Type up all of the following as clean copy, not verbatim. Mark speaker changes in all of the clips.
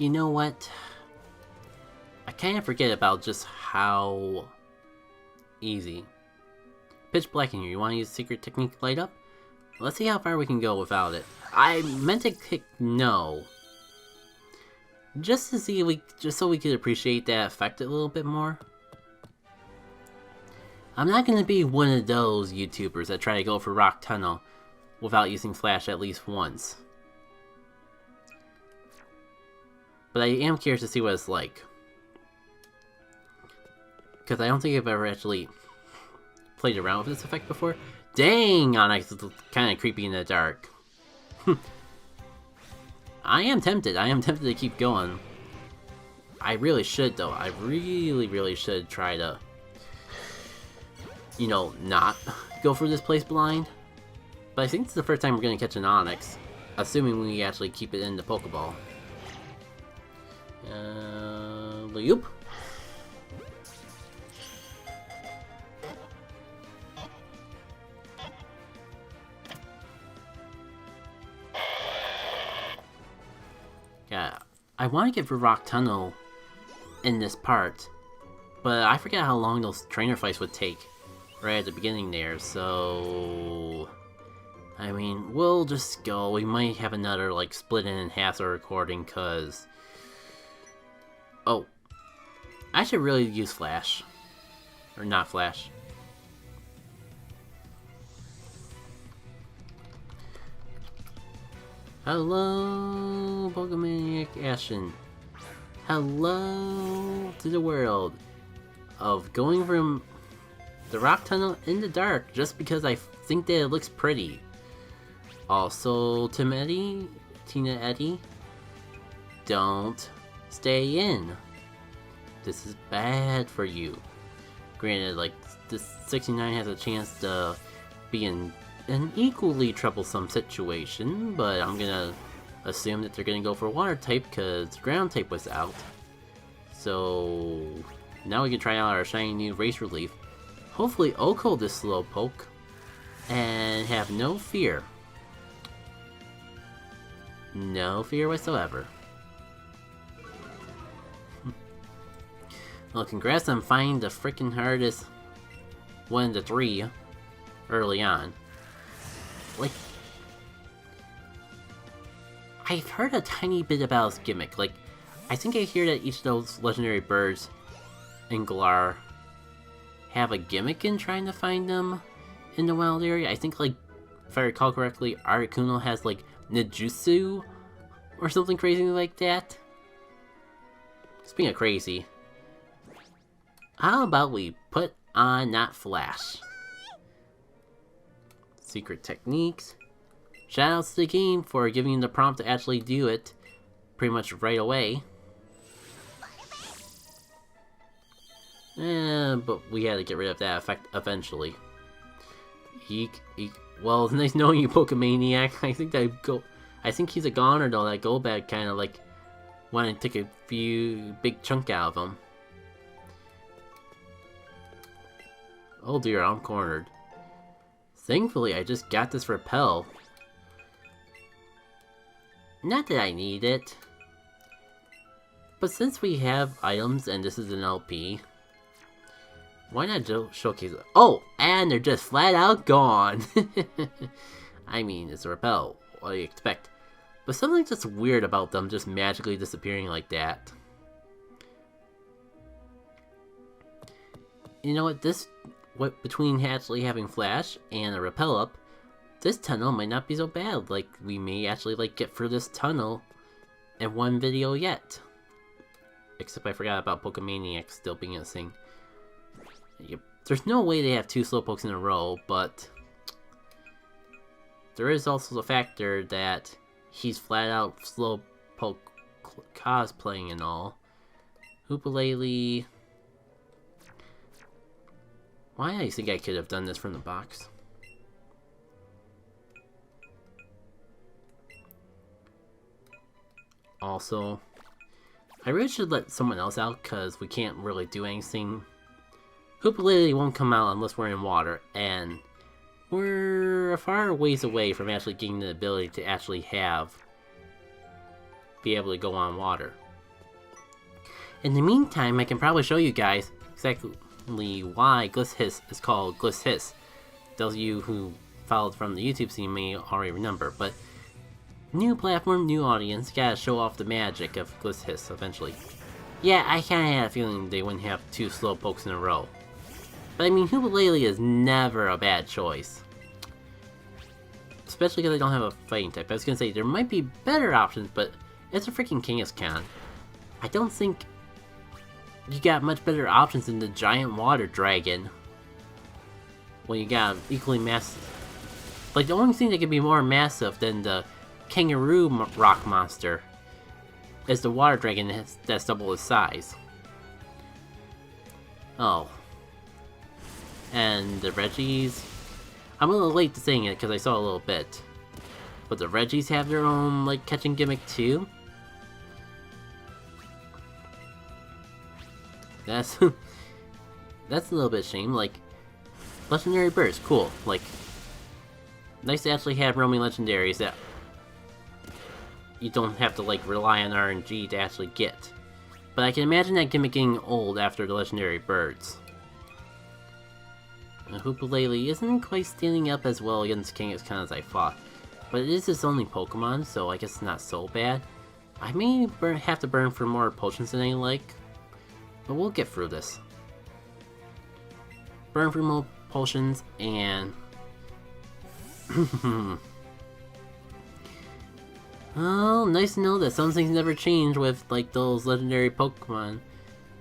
Speaker 1: You know what? I kind of forget about just how easy. Pitch black in here. You want to use secret technique light up? Let's see how far we can go without it. I meant to click no. Just to see if just so we could appreciate that effect a little bit more. I'm not gonna be one of those YouTubers that try to go for Rock Tunnel without using Flash at least once. But I am curious to see what it's like. Because I don't think I've ever actually played around with this effect before. Dang! Onyx is kind of creepy in the dark. I am tempted. I am tempted to keep going. I really should, though. I really should try to, you know, not go for this place blind. But I think it's the first time we're going to catch an Onyx. Assuming we actually keep it in the Pokeball. Loop. Yeah, I want to get for Rock Tunnel in this part, but I forget how long those trainer fights would take right at the beginning there, so I mean, we'll just go. We might have another, like, split in half our recording, cause oh, I should really use Flash, or not Flash. Hello, Pokemaniac Ashen. Hello to the world of going from the Rock Tunnel in the dark just because I think that it looks pretty. Also, Tina Eddie, don't stay in. This is bad for you. Granted, like, this 69 has a chance to be in an equally troublesome situation, but I'm gonna assume that they're gonna go for water type because ground type was out. So now we can try out our shiny new race relief. Hopefully Oko this Slowpoke and have no fear. No fear whatsoever. Well, congrats on finding the freaking hardest one of the three early on. Like, I've heard a tiny bit about his gimmick. Like, I think I hear that each of those legendary birds in Galar have a gimmick in trying to find them in the wild area. I think, like, if I recall correctly, Articuno has, like, Ninjutsu or something crazy like that. Speaking of crazy, how about we put on that Flash? Secret techniques. Shoutouts to the game for giving you the prompt to actually do it pretty much right away. But we had to get rid of that effect eventually. Eek, eek. Well, it's nice knowing you, Pokemaniac. I think he's a goner though. That Golbat kind of like wanted to take a few big chunk out of him. Oh dear, I'm cornered. Thankfully, I just got this Repel. Not that I need it. But since we have items and this is an LP, why not showcase it? Oh, and they're just flat out gone. I mean, it's a Repel. What do you expect? But something's just weird about them just magically disappearing like that. You know what? Between actually having Flash and a Repel up, this tunnel might not be so bad. Like, we may actually, like, get through this tunnel in one video yet. Except I forgot about Pokemaniac still being a thing. Yep. There's no way they have two Slowpokes in a row, but there is also the factor that he's flat out Slowpoke cosplaying and all. Hoopalele. Why do you think I could have done this from the box? Also, I really should let someone else out because we can't really do anything. Hoopalele won't come out unless we're in water, and we're a far ways away from actually getting the ability to actually be able to go on water. In the meantime, I can probably show you guys exactly why Glisshiss is called Glisshiss. Those of you who followed from the YouTube scene may already remember, but new platform, new audience, gotta show off the magic of Glisshiss eventually. Yeah, I kinda had a feeling they wouldn't have 2 Slowpokes in a row. But I mean, Hoopa is never a bad choice. Especially because I don't have a fighting type. I was gonna say, there might be better options, but it's a freaking Kangaskhan. I don't think you got much better options than the giant water dragon. When you got equally massive. Like, the only thing that could be more massive than the kangaroo rock monster is the water dragon that's double its size. Oh. And the Reggies. I'm a little late to saying it because I saw a little bit. But the Reggies have their own, like, catching gimmick too. That's that's a little bit shame. Like, legendary birds, cool. Like, nice to actually have roaming legendaries that you don't have to like rely on RNG to actually get. But I can imagine that gimmick getting old after the legendary birds. Hoopa isn't quite standing up as well against Kangaskhan as I thought, but it is its only Pokemon, so I guess it's not so bad. I may have to burn for more potions than I like, but we'll get through this. Burn for more potions and... Oh, nice to know that some things never change with like those legendary Pokemon.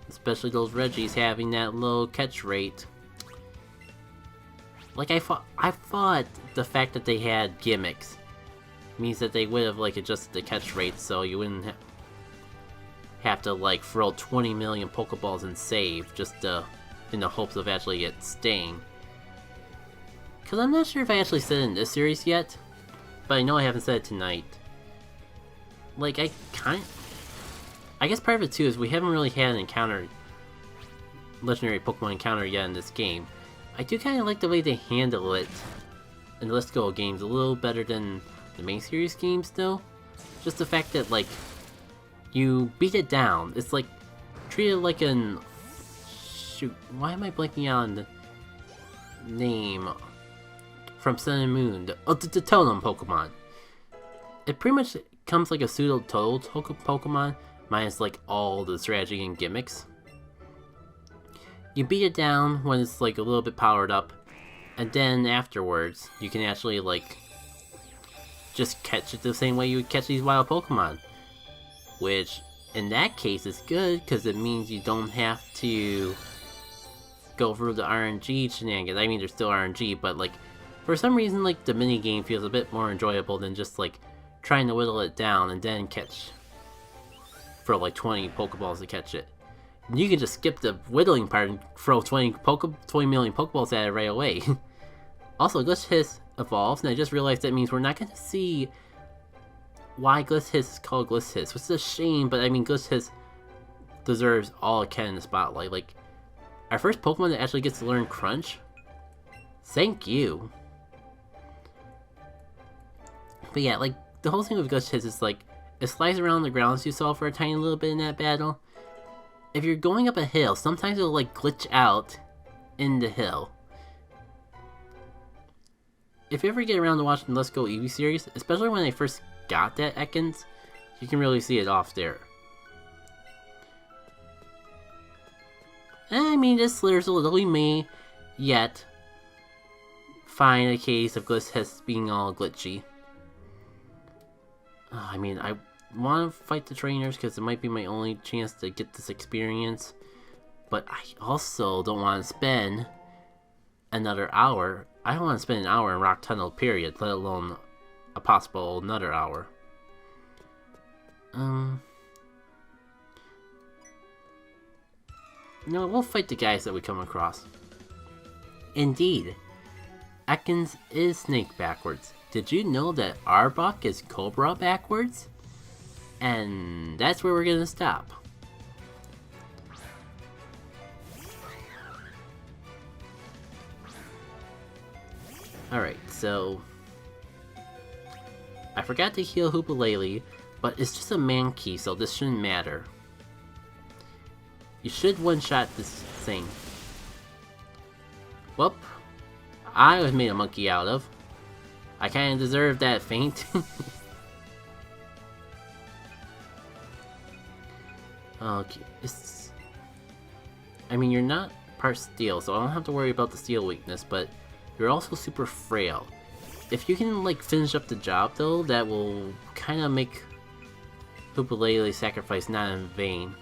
Speaker 1: Especially those Reggies having that low catch rate. Like I thought the fact that they had gimmicks means that they would have like adjusted the catch rate so you wouldn't have to like throw 20 million Pokeballs and save just in the hopes of actually it staying. Cause I'm not sure if I actually said it in this series yet, but I know I haven't said it tonight. Like I guess part of it too is we haven't really had an encounter, legendary Pokemon encounter yet in this game. I do kind of like the way they handle it in the Let's Go games a little better than the main series games though. Just the fact that like, you beat it down. It's like, treated like an... Shoot, why am I blanking out on the name? From Sun and Moon, the Totem Pokemon. It pretty much comes like a pseudo Total Pokemon, minus like all the strategy and gimmicks. You beat it down when it's like a little bit powered up, and then afterwards, you can actually like just catch it the same way you would catch these wild Pokemon. Which, in that case, is good, because it means you don't have to go through the RNG shenanigans. I mean, there's still RNG, but like, for some reason, like, the minigame feels a bit more enjoyable than just like, trying to whittle it down and then catch for like 20 Pokeballs to catch it. You can just skip the whittling part and throw 20 million Pokeballs at it right away. Also, Glisshiss evolved, and I just realized that means we're not going to see why Glisshiss is called Glisshiss, which is a shame, but I mean, Glisshiss deserves all it can in the spotlight. Like, our first Pokemon that actually gets to learn Crunch? Thank you. But yeah, like, the whole thing with Glisshiss is like, it slides around the ground as you saw for a tiny little bit in that battle. If you're going up a hill, sometimes it'll like glitch out in the hill. If you ever get around to watching the Let's Go Eevee series, especially when I first got that Ekans, you can really see it off there. And I mean, this Slitherzel, we may yet find a case of Glisshiss being all glitchy. I mean, I want to fight the trainers because it might be my only chance to get this experience, but I also don't want to spend another hour. I don't want to spend an hour in Rock Tunnel, period, let alone a possible another hour. No, we'll fight the guys that we come across. Indeed, Ekans is Snake backwards. Did you know that Arbok is Cobra backwards? And that's where we're gonna stop. Alright, so I forgot to heal Hoopa, but it's just a Mankey, so this shouldn't matter. You should one-shot this thing. Whoop. I was made a monkey out of. I kinda deserve that feint. Okay, I mean, you're not part steel, so I don't have to worry about the steel weakness, but you're also super frail. If you can, like, finish up the job, though, that will kind of make Hoopalele's sacrifice not in vain.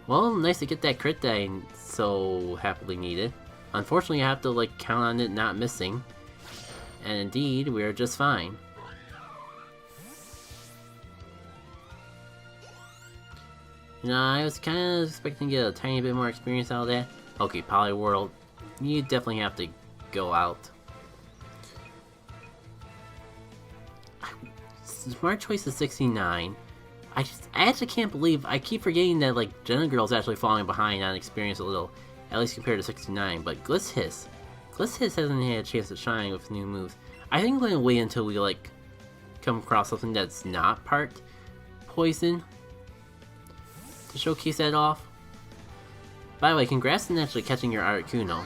Speaker 1: Well, nice to get that crit that I so happily needed. Unfortunately, I have to, like, count on it not missing. And indeed, we are just fine. You know, I was kind of expecting to get a tiny bit more experience out of that. Okay, Poliworld, you definitely have to go out. Smart choice is 69. I actually can't believe, I keep forgetting that, like, Jenna Girl's actually falling behind on experience a little, at least compared to 69, but Glisshiss hasn't had a chance to shine with new moves. I think I'm going to wait until we, like, come across something that's not part poison to showcase that off. By the way, congrats on actually catching your Articuno.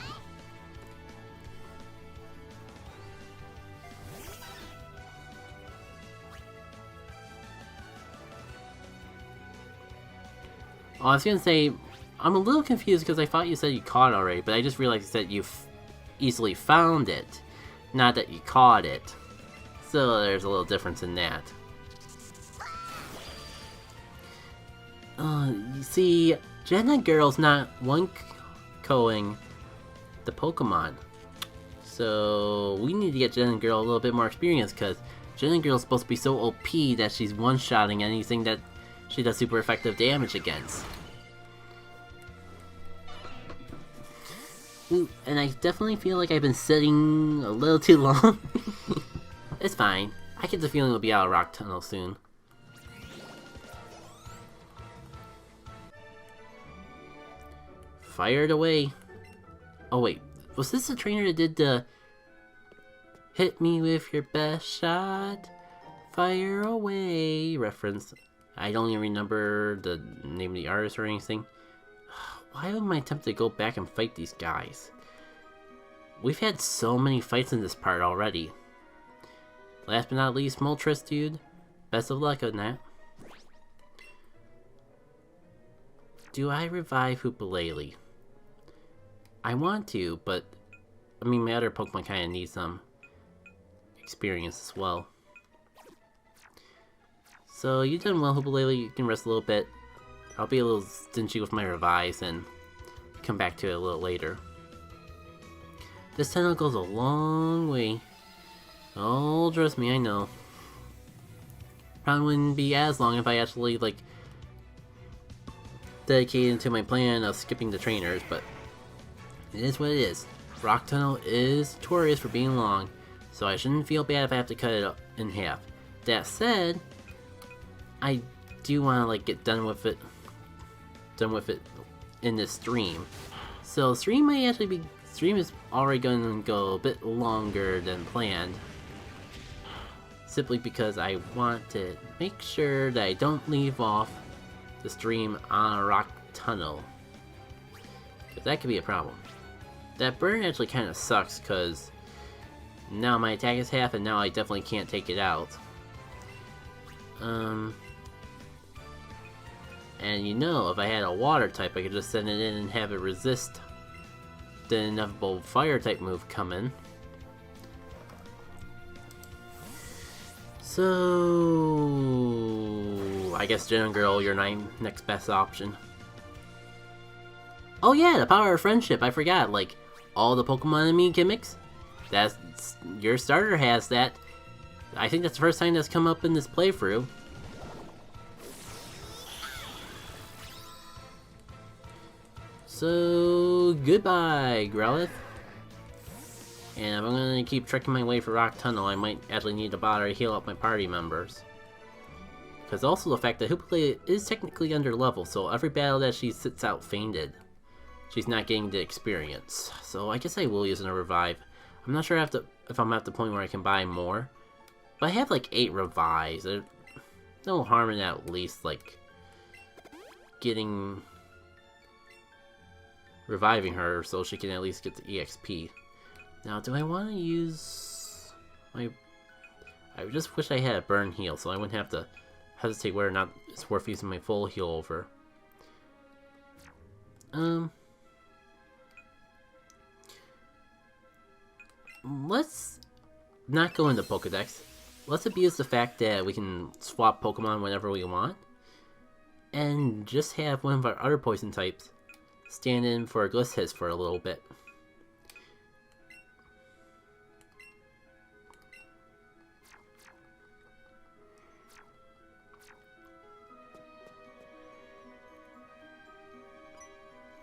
Speaker 1: Oh, I was gonna say, I'm a little confused because I thought you said you caught it already, but I just realized that you easily found it, not that you caught it. So there's a little difference in that. You see, Jenna Girl's not one-coing the Pokemon. So we need to get Jenna Girl a little bit more experience because Jenna Girl's supposed to be so OP that she's one-shotting anything that she does super effective damage against. Ooh, and I definitely feel like I've been sitting a little too long. It's fine. I get the feeling we'll be out of Rock Tunnel soon. Fired away. Oh wait, was this the trainer that did the "hit me with your best shot, fire away" reference? I don't even remember the name of the artist or anything. Why am I tempted to go back and fight these guys? We've had so many fights in this part already. Last but not least, Moltres, dude. Best of luck on that. Do I revive Hoopalele? I want to, but I mean, my other Pokemon kind of need some experience as well. So you've done well, Hoopalele. You can rest a little bit. I'll be a little stingy with my revives and come back to it a little later. This tunnel goes a long way. Oh, trust me, I know. Probably wouldn't be as long if I actually, like, dedicated to my plan of skipping the trainers, but it is what it is. Rock Tunnel is notorious for being long, so I shouldn't feel bad if I have to cut it in half. That said, I do want to, like, get done with it in this stream. So stream is already going to go a bit longer than planned, simply because I want to make sure that I don't leave off the stream on a Rock Tunnel, because that could be a problem. That burn actually kind of sucks because now my attack is half and now I definitely can't take it out. And you know, if I had a water type, I could just send it in and have it resist the inevitable fire type move come in. So I guess Jenna Girl, your next best option. Oh yeah, the power of friendship, I forgot, like, all the Pokemon and me gimmicks? That's, your starter has that. I think that's the first time that's come up in this playthrough. So, goodbye, Growlithe. And if I'm gonna keep trekking my way for Rock Tunnel, I might actually need to bother to heal up my party members. Because also the fact that Hoopalele is technically under level, so every battle that she sits out fainted, she's not getting the experience. So I guess I will use a revive. I'm not sure if I'm at the point where I can buy more. But I have like 8 revives. There's no harm in at least like reviving her so she can at least get the EXP. Now, do I want to use my... I just wish I had a burn heal so I wouldn't have to hesitate whether or not it's worth using my full heal over. Let's not go into Pokedex. Let's abuse the fact that we can swap Pokemon whenever we want. And just have one of our other poison types stand in for a Glishiss for a little bit.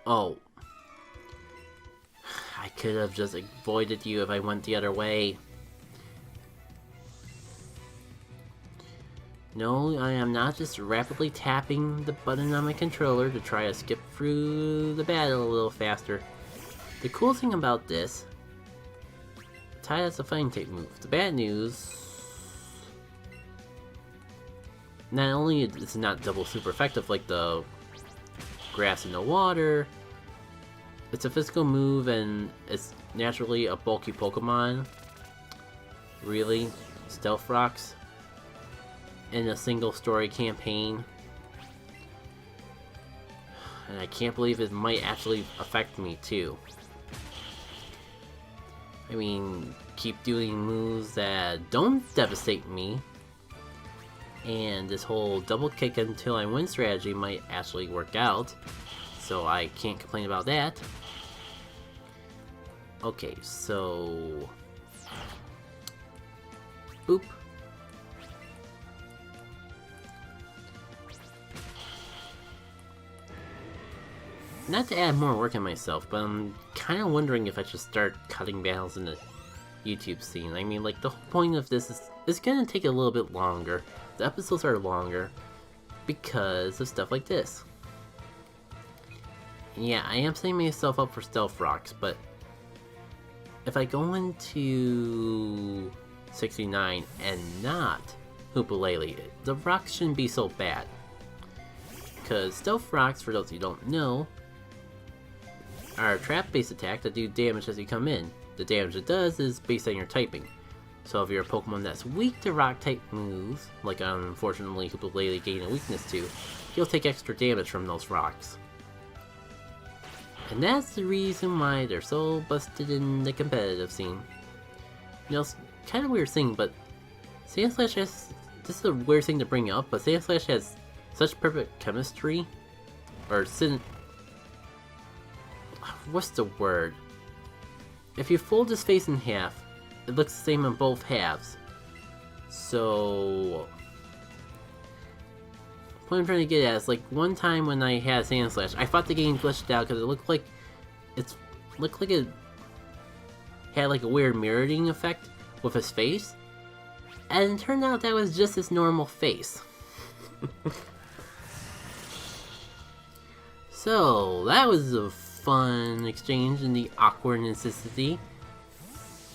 Speaker 1: Oh. I could have just avoided you if I went the other way. No, I am not just rapidly tapping the button on my controller to try to skip through the battle a little faster. The cool thing about this, Tide has a fighting type move. The bad news, not only is it not double super effective like the grass in the water, it's a physical move and it's naturally a bulky Pokemon. Really? Stealth Rocks? In a single story campaign? And I can't believe it might actually affect me too. I mean, keep doing moves that don't devastate me. And this whole double kick until I win strategy might actually work out. So I can't complain about that. Okay, so... boop. Not to add more work on myself, but I'm kind of wondering if I should start cutting battles in the YouTube scene. I mean, like, the whole point of this is it's gonna take a little bit longer. The episodes are longer because of stuff like this. Yeah, I am setting myself up for Stealth Rocks, but if I go into 69 and not Hoopalele, the rocks shouldn't be so bad. Because Stealth Rocks, for those of you who don't know, are a trap-based attack that do damage as you come in. The damage it does is based on your typing. So if you're a Pokemon that's weak to rock-type moves, like unfortunately Hoopalele gain a weakness to, you'll take extra damage from those rocks. And that's the reason why they're so busted in the competitive scene. You know, it's kind of a weird thing, but Sandslash has... This is a weird thing to bring up, but Sandslash has such perfect chemistry, or what's the word? If you fold his face in half, it looks the same on both halves. So... what I'm trying to get at is, like, one time when I had Sandslash, I thought the game glitched out because it looked like it had like a weird mirroring effect with his face, and it turned out that was just his normal face. So that was a fun exchange in the awkward necessity.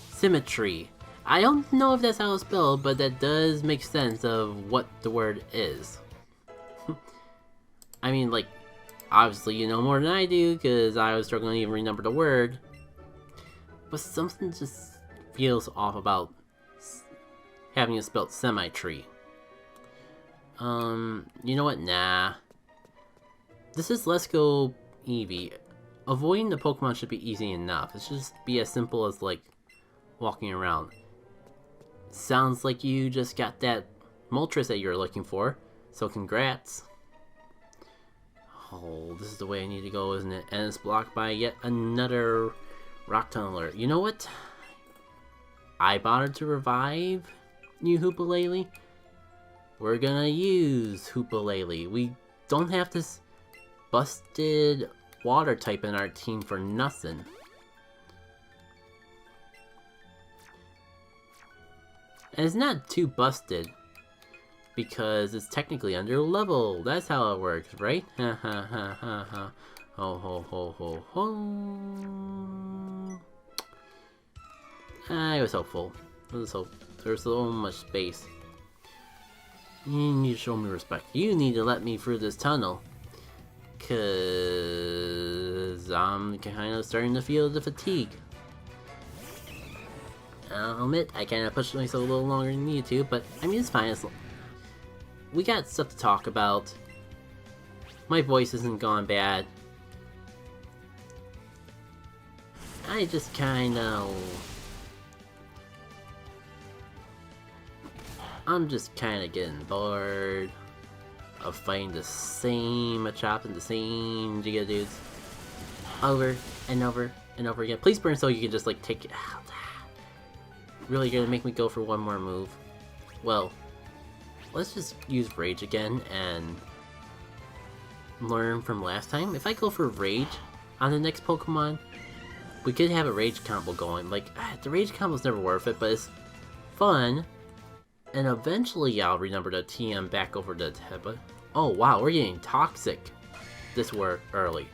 Speaker 1: Symmetry. I don't know if that's how it's spelled, but that does make sense of what the word is. I mean, like, obviously you know more than I do, because I was struggling to even remember the word. But something just feels off about having it spelled semi-tree. You know what? Nah. This is Let's Go Eevee. Avoiding the Pokemon should be easy enough. It should just be as simple as, like, walking around. Sounds like you just got that Moltres that you're looking for, so congrats. Oh, this is the way I need to go, isn't it? And it's blocked by yet another Rock Tunneler. You know what? I bothered to revive you, Hoopalele. We're gonna use Hoopalele. We don't have this busted water type in our team for nothing. And it's not too busted, because it's technically under level. That's how it works, right? Ha ha ha ha ha. Ho ho ho ho ho. I was hopeful. There's so much space. You need to show me respect. You need to let me through this tunnel. Cause I'm kind of starting to feel the fatigue. I'll admit, I kind of pushed myself a little longer than needed to, but I mean, it's fine. We got stuff to talk about. My voice isn't gone bad. I just I'm just kind of getting bored of fighting the same Machop and the same Giga dudes over and over and over again. Please burn so you can just like take it out. Really gonna make me go for one more move? Well, let's just use Rage again and learn from last time. If I go for Rage on the next Pokemon, we could have a Rage combo going. Like, the Rage combo's never worth it, but it's fun. And eventually I'll remember to TM back over to Teba. Oh wow, we're getting toxic this early.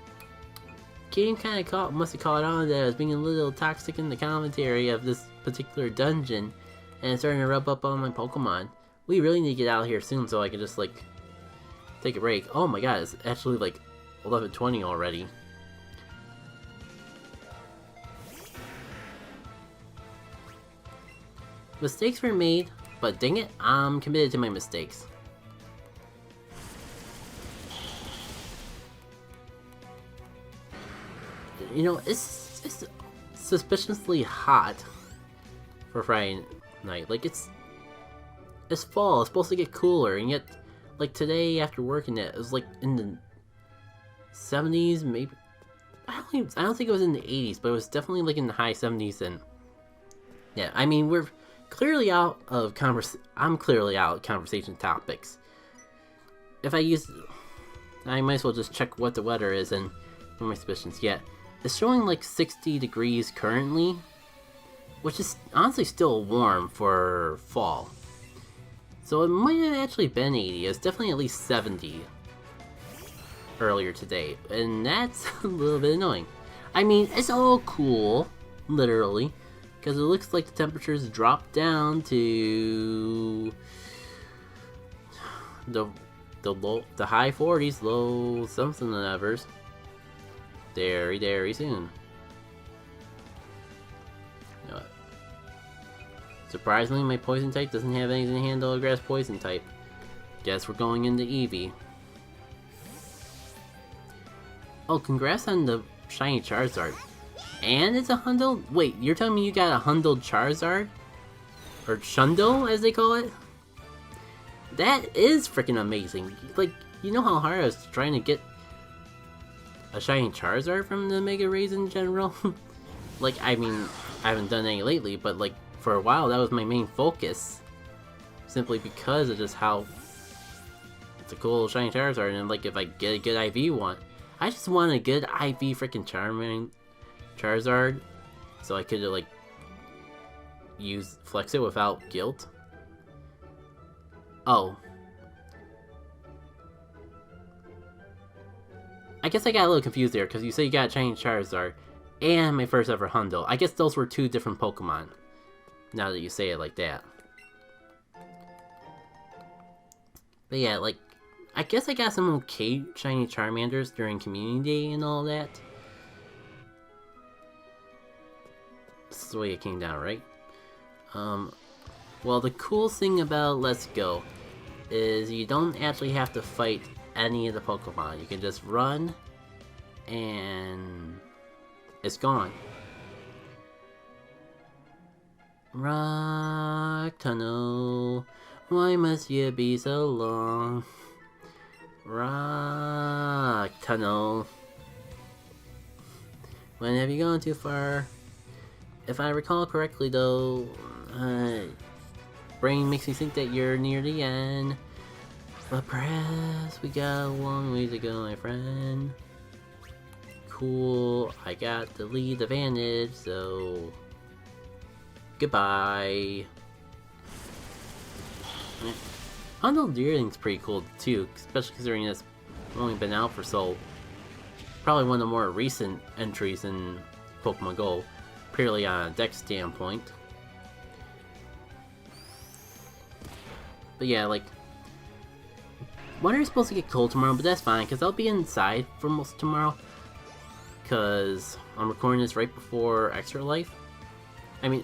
Speaker 1: Game kind of must have caught on that I was being a little toxic in the commentary of this particular dungeon, and it's starting to rub up on my Pokemon. We really need to get out of here soon so I can just like take a break. Oh my god, it's actually like 11:20 already. Mistakes were made, but dang it, I'm committed to my mistakes. You know, it's suspiciously hot for Friday night. Like, it's fall, it's supposed to get cooler, and yet, like, today after working it was like in the 70s, maybe. I don't think it was in the 80s, but it was definitely like in the high 70s. And yeah, I mean, we're clearly out of I'm clearly out of conversation topics. If I might as well just check what the weather is and for my suspicions. Yeah, it's showing like 60 degrees currently, which is honestly still warm for fall. So it might have actually been 80. It's definitely at least 70 earlier today, and that's a little bit annoying. I mean, it's all cool, literally, because it looks like the temperatures dropped down to the high 40s, low something and others very soon. You know what? Surprisingly, my poison type doesn't have anything to handle a grass poison type. Guess we're going into Eevee. Oh, congrats on the shiny Charizard. And it's a Hundle? Wait, you're telling me you got a Hundled Charizard? Or Shundle, as they call it? That is freaking amazing. Like, you know how hard I was trying to get a shiny Charizard from the Mega Rays in general? Like, I mean, I haven't done any lately, but like, for a while that was my main focus. Simply because of just how it's a cool shiny Charizard, and like, if I get a good IV one, I just want a good IV freaking Charizard, so I could like flex it without guilt. Oh, I guess I got a little confused there because you say you got a shiny Charizard and my first ever Hundo. I guess those were two different Pokemon. Now that you say it like that. But yeah, like, I guess I got some okay shiny Charmanders during Community Day and all that. This is the way it came down, right? Well, the cool thing about Let's Go is you don't actually have to fight any of the Pokemon. You can just run and it's gone. Rock Tunnel, why must you be so long? Rock Tunnel, when have you gone too far? If I recall correctly though, brain makes me think that you're near the end. But perhaps we got a long way to go, my friend. Cool, I got the lead advantage, so goodbye. Hondo Deerling's pretty cool too, especially considering it's only been out for probably one of the more recent entries in Pokemon Go, purely on a deck standpoint. But yeah, like, weather is supposed to get cold tomorrow, but that's fine, because I'll be inside for most of tomorrow. Because I'm recording this right before Extra Life. I mean,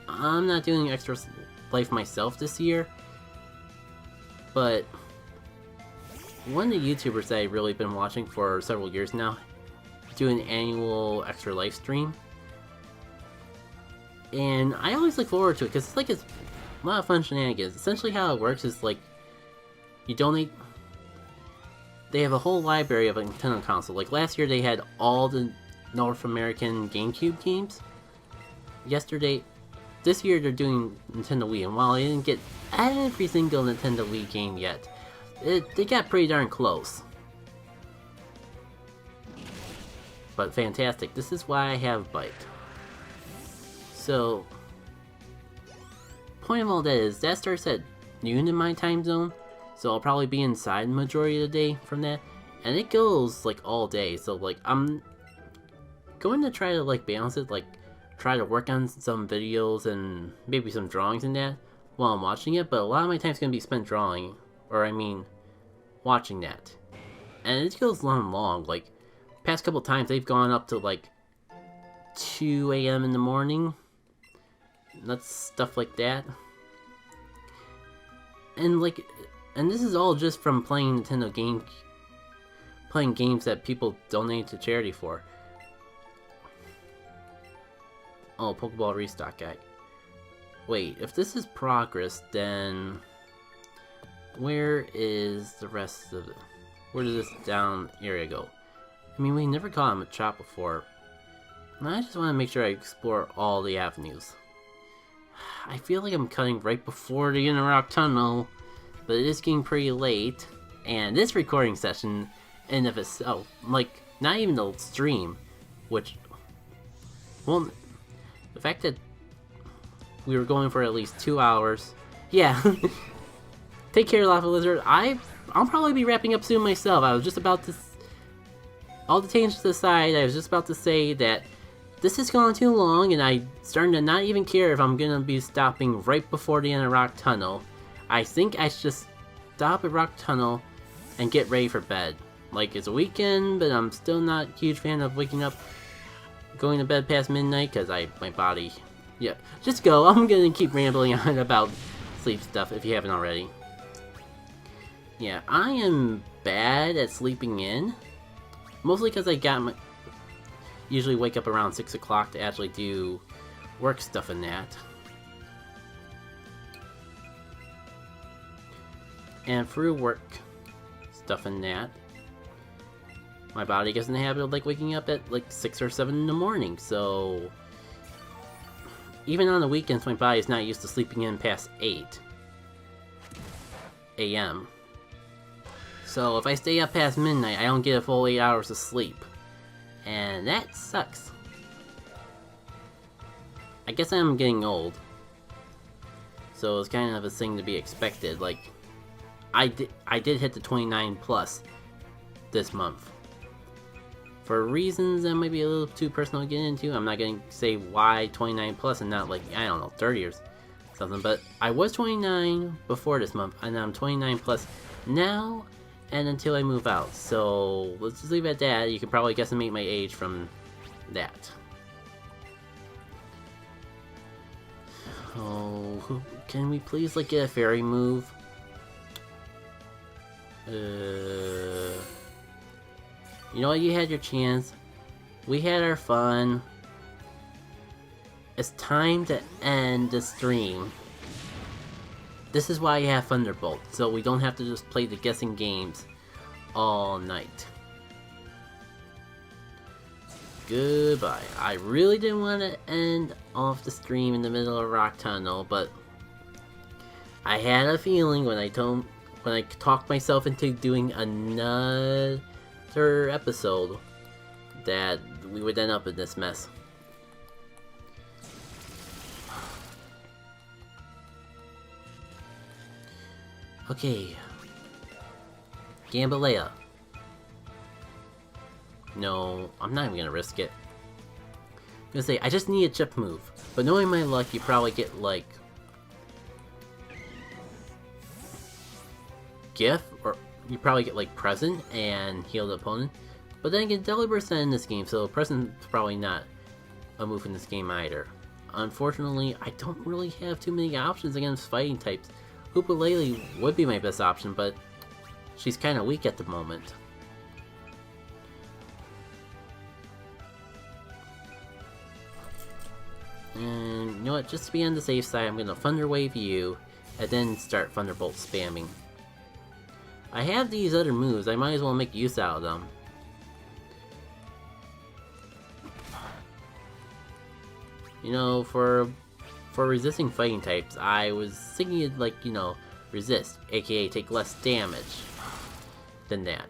Speaker 1: I'm not doing Extra Life myself this year, but one of the YouTubers that I've really been watching for several years now do an annual Extra Life stream. And I always look forward to it, because it's a lot of fun shenanigans. Essentially how it works is, like, you donate... They have a whole library of a Nintendo console. Like, last year they had all the North American GameCube games. This year they're doing Nintendo Wii, and while I didn't get every single Nintendo Wii game yet, they got pretty darn close. But fantastic. This is why I have Bite. So, point of all that is, that starts at noon in my time zone, so I'll probably be inside the majority of the day from that, and it goes, like, all day, so, like, I'm going to try to, like, balance it, like, try to work on some videos and maybe some drawings and that while I'm watching it, but a lot of my time's going to be spent drawing, or I mean, watching that. And it goes long, like, past couple times they've gone up to, like, 2 AM in the morning. That's stuff like that. And this is all just from playing playing games that people donate to charity for. Oh, Pokeball restock guy. Wait, if this is progress, then where is the rest of it? Where does this down area go? I mean, we never caught him a chop before. And I just want to make sure I explore all the avenues. I feel like I'm cutting right before the Inner Rock Tunnel, but it is getting pretty late, and this recording session in of itself, like, not even the stream, which, well, the fact that we were going for at least 2 hours, yeah, take care, Lava Lizard. I'll probably be wrapping up soon myself. I was just about to, all the tangents aside, I was just about to say that this has gone too long, and I'm starting to not even care if I'm gonna be stopping right before the end of Rock Tunnel. I think I should just stop at Rock Tunnel and get ready for bed. Like, it's a weekend, but I'm still not a huge fan of waking up, going to bed past midnight, because my body... Yeah, just go. I'm gonna keep rambling on about sleep stuff if you haven't already. Yeah, I am bad at sleeping in. Mostly because I usually wake up around 6 o'clock to actually do work stuff in that. And through work stuff in that, my body gets in the habit of, like, waking up at like 6 or 7 in the morning, so even on the weekends my body is not used to sleeping in past 8 AM. So if I stay up past midnight, I don't get a full 8 hours of sleep. And that sucks. I guess I'm getting old, so it's kind of a thing to be expected. Like, I did hit the 29 plus this month. For reasons that might be a little too personal to get into, I'm not going to say why 29 plus and not, like, I don't know, 30 or something. But I was 29 before this month, and I'm 29 plus now, and until I move out. So let's just leave it at that. You can probably guesstimate my age from that. Oh, can we please, like, get a fairy move? You know what, you had your chance. We had our fun. It's time to end the stream. This is why you have Thunderbolt, so we don't have to just play the guessing games all night. Goodbye. I really didn't want to end off the stream in the middle of Rock Tunnel, but I had a feeling when I talked myself into doing another episode that we would end up in this mess. Okay. Gambalea. No, I'm not even gonna risk it. I'm gonna say, I just need a chip move. But knowing my luck, you probably get, like, gift, or you probably get like present and heal the opponent. But then again, Deadly Burst in this game, so present's probably not a move in this game either. Unfortunately, I don't really have too many options against fighting types. Hoopalele would be my best option, but she's kind of weak at the moment. And you know what, just to be on the safe side, I'm gonna Thunder Wave you, and then start Thunderbolt spamming. I have these other moves, I might as well make use out of them. You know, for resisting fighting types, I was thinking of, like, you know, resist, aka take less damage than that.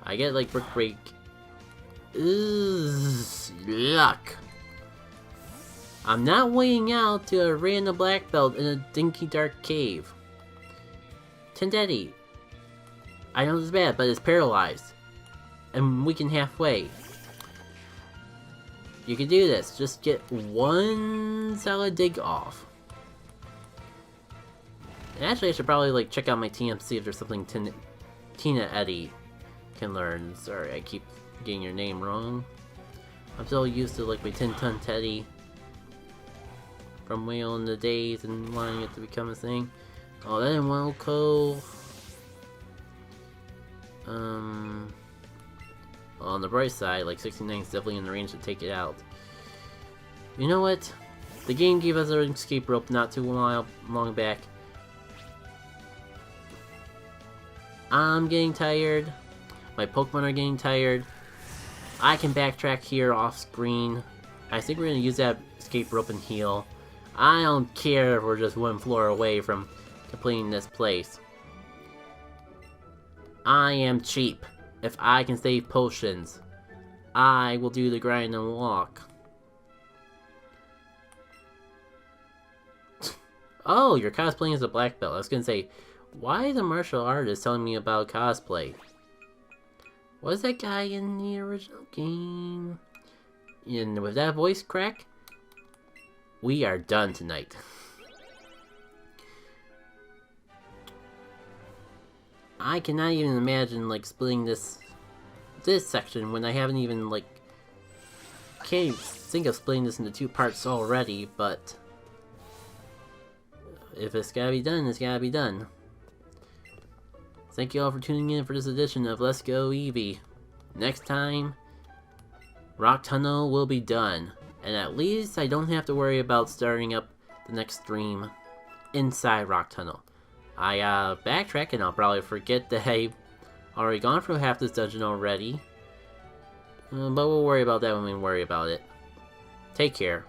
Speaker 1: I get like Brick Break. Yuck. I'm not waiting out to a random black belt in a dinky dark cave. Tendetti. I know this is bad, but it's paralyzed. And weakened halfway. You can do this. Just get one solid dig off. And actually, I should probably like check out my TM, see if there's something Tina Eddie can learn. Sorry, I keep getting your name wrong. I'm so used to like my 10-ton Teddy from way on the days and wanting it to become a thing. Oh, that didn't well go. On the bright side, like 69 is definitely in the range to take it out. You know what? The game gave us an escape rope not too long back. I'm getting tired. My Pokemon are getting tired. I can backtrack here off screen. I think we're gonna use that escape rope and heal. I don't care if we're just one floor away from completing this place. I am cheap. If I can save potions, I will do the grind and walk. Oh, you're cosplaying as a black belt. I was gonna say, why is a martial artist telling me about cosplay? Was that guy in the original game? And with that voice crack, we are done tonight. I cannot even imagine like splitting this section when I haven't even like can't even think of splitting this into 2 parts already, but if it's gotta be done, it's gotta be done. Thank you all for tuning in for this edition of Let's Go Eevee. Next time, Rock Tunnel will be done, and at least I don't have to worry about starting up the next stream inside Rock Tunnel. I backtrack and I'll probably forget that I've already gone through half this dungeon already. But we'll worry about that when we worry about it. Take care.